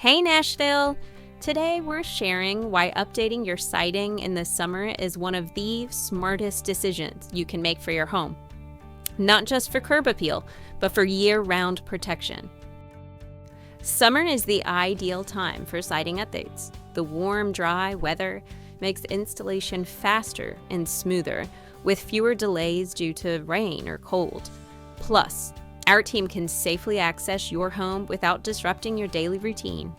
Hey Nashville! Today we're sharing why updating your siding in the summer is one of the smartest decisions you can make for your home. Not just for curb appeal, but for year-round protection. Summer is the ideal time for siding updates. The warm, dry weather makes installation faster and smoother, with fewer delays due to rain or cold. Plus, our team can safely access your home without disrupting your daily routine.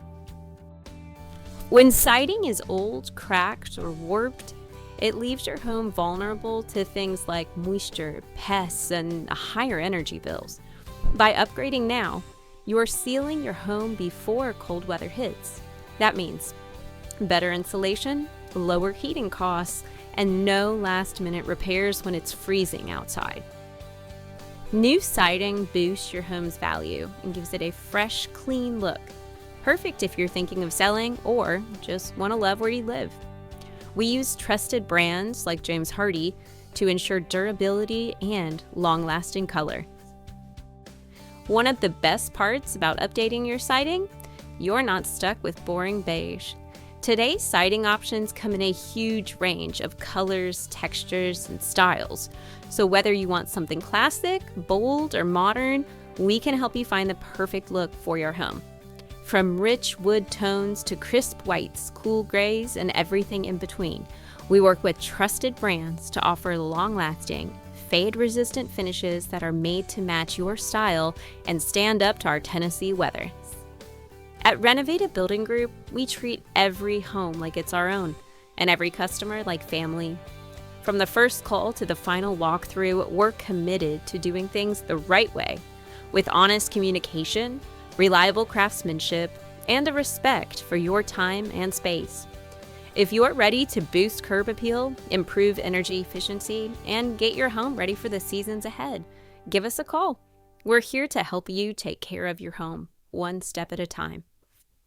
When siding is old, cracked, or warped, it leaves your home vulnerable to things like moisture, pests, and higher energy bills. By upgrading now, you're sealing your home before cold weather hits. That means better insulation, lower heating costs, and no last-minute repairs when it's freezing outside. New siding boosts your home's value and gives it a fresh, clean look. Perfect if you're thinking of selling or just want to love where you live. We use trusted brands like James Hardie to ensure durability and long-lasting color. One of the best parts about updating your siding? You're not stuck with boring beige. Today's siding options come in a huge range of colors, textures, and styles. So whether you want something classic, bold, or modern, we can help you find the perfect look for your home. From rich wood tones to crisp whites, cool grays, and everything in between, we work with trusted brands to offer long-lasting, fade-resistant finishes that are made to match your style and stand up to our Tennessee weather. At Renovative Building Group, we treat every home like it's our own, and every customer like family. From the first call to the final walkthrough, we're committed to doing things the right way, with honest communication, reliable craftsmanship, and a respect for your time and space. If you're ready to boost curb appeal, improve energy efficiency, and get your home ready for the seasons ahead, give us a call. We're here to help you take care of your home, one step at a time.